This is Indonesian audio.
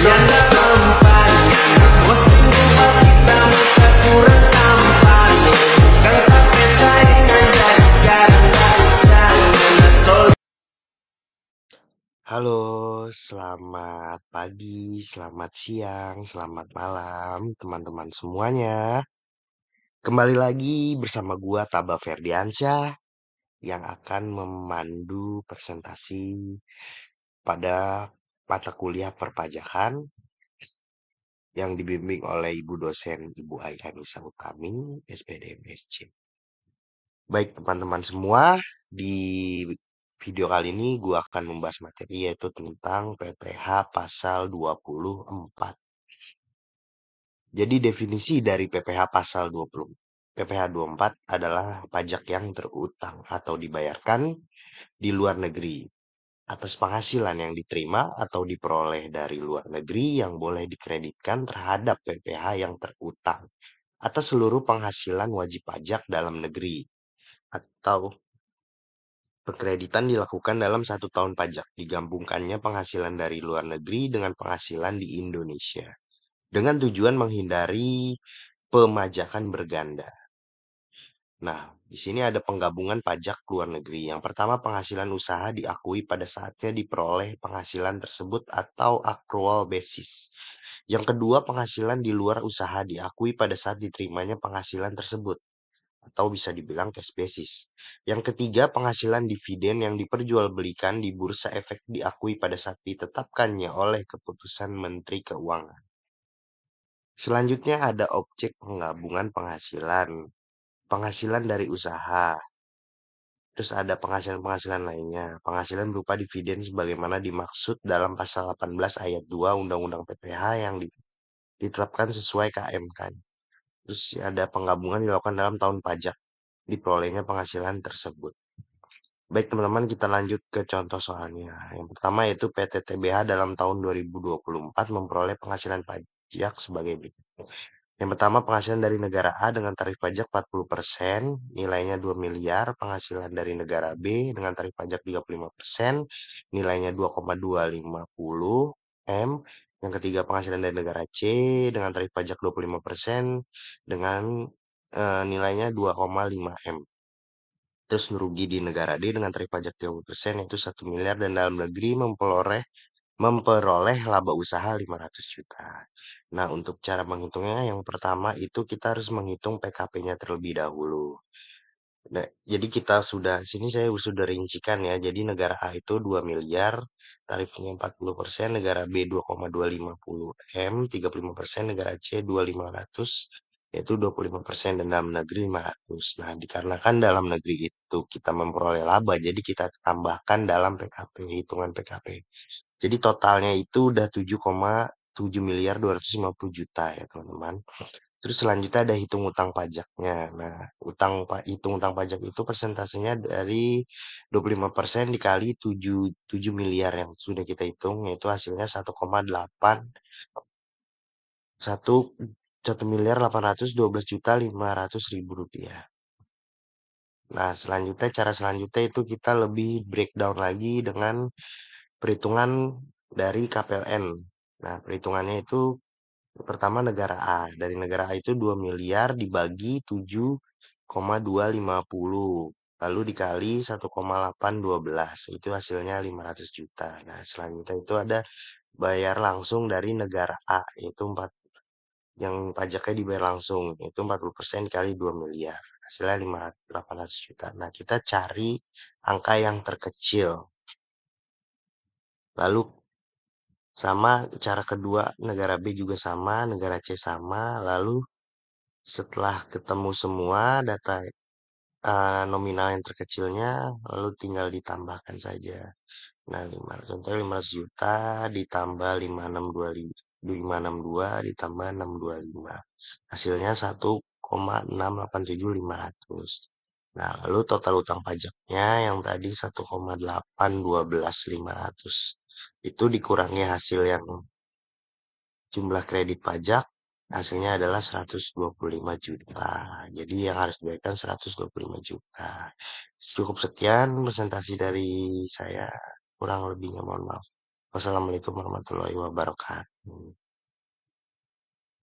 yang dalam panjang bosan buat kita muka kurang tampan kan tak persaingan dari sekarang tak usah menasol. Halo, selamat pagi, selamat siang, selamat malam, teman-teman semuanya. Kembali lagi bersama gua Taba Ferdiansyah yang akan memandu presentasi pada mata kuliah perpajakan yang dibimbing oleh Ibu dosen Ibu Aihanisa Utami, SPD MSc. Baik teman-teman semua, di video kali ini gua akan membahas materi yaitu tentang PPh pasal 24. Jadi definisi dari PPh pasal 20. PPh 24 adalah pajak yang terutang atau dibayarkan di luar negeri atas penghasilan yang diterima atau diperoleh dari luar negeri yang boleh dikreditkan terhadap PPh yang terutang atas seluruh penghasilan wajib pajak dalam negeri atau penkreditan dilakukan dalam 1 tahun pajak digabungkannya penghasilan dari luar negeri dengan penghasilan di Indonesia dengan tujuan menghindari pemajakan berganda. Nah, di sini ada penggabungan pajak luar negeri. Yang pertama, penghasilan usaha diakui pada saatnya diperoleh penghasilan tersebut atau accrual basis. Yang kedua, penghasilan di luar usaha diakui pada saat diterimanya penghasilan tersebut atau bisa dibilang cash basis. Yang ketiga, penghasilan dividen yang diperjualbelikan di bursa efek diakui pada saat ditetapkannya oleh keputusan Menteri Keuangan. Selanjutnya ada objek penggabungan penghasilan. Penghasilan dari usaha. Terus ada penghasilan-penghasilan lainnya. Penghasilan berupa dividen sebagaimana dimaksud dalam pasal 18 ayat 2 Undang-Undang PPh yang ditetapkan sesuai KM kan. Terus ada penggabungan dilakukan dalam tahun pajak diperolehnya penghasilan tersebut. Baik teman-teman, kita lanjut ke contoh soalnya. Yang pertama yaitu PT TBH dalam tahun 2024 memperoleh penghasilan pajak sebagai berikut. Yang pertama penghasilan dari negara A dengan tarif pajak 40%, nilainya 2 miliar. Penghasilan dari negara B dengan tarif pajak 35%, nilainya 2,250 M. Yang ketiga penghasilan dari negara C dengan tarif pajak 25% dengan nilainya 2,5 M. Terus merugi di negara D dengan tarif pajak 30% yaitu 1 miliar dan dalam negeri memperoleh laba usaha 500 juta. Nah, untuk cara menghitungnya yang pertama itu kita harus menghitung PKP-nya terlebih dahulu. Nah, jadi kita sini saya sudah rincikan ya. Jadi negara A itu 2 miliar, tarifnya 40%, negara B 2,250 M, 35%, negara C 2,500 yaitu 25% dan dalam negeri 500. Nah, dikarenakan dalam negeri itu kita memperoleh laba, jadi kita tambahkan dalam PKP, hitungan PKP. Jadi totalnya itu udah 7,7 miliar 250 juta ya teman-teman. Terus selanjutnya ada hitung utang pajaknya. Nah, hitung utang pajak itu persentasenya dari 25% dikali 7 miliar yang sudah kita hitung, yaitu hasilnya 1,8 1 miliar 812 juta 500 ribu rupiah. Nah, cara selanjutnya itu kita lebih breakdown lagi dengan perhitungan dari KPLN. Nah, perhitungannya itu pertama negara A. Dari negara A itu 2 miliar dibagi 7,250. Lalu dikali 1,812. Itu hasilnya 500 juta. Nah, selanjutnya itu ada bayar langsung dari negara A. Itu 4, yang pajaknya dibayar langsung. Itu 40% dikali 2 miliar. Hasilnya 800 juta. Nah, kita cari angka yang terkecil. Lalu sama cara kedua, negara B juga sama, negara C sama. Lalu setelah ketemu semua data nominal yang terkecilnya, lalu tinggal ditambahkan saja. Nah, contohnya 500 juta ditambah 562 ditambah 625. Hasilnya 1,687.500. Nah, lalu total utang pajaknya yang tadi 1,812.500. Itu dikurangi hasil yang jumlah kredit pajak, hasilnya adalah 125 juta. Jadi yang harus dibayarkan 125 juta. Cukup sekian presentasi dari saya. Kurang lebihnya mohon maaf. Wassalamualaikum warahmatullahi wabarakatuh.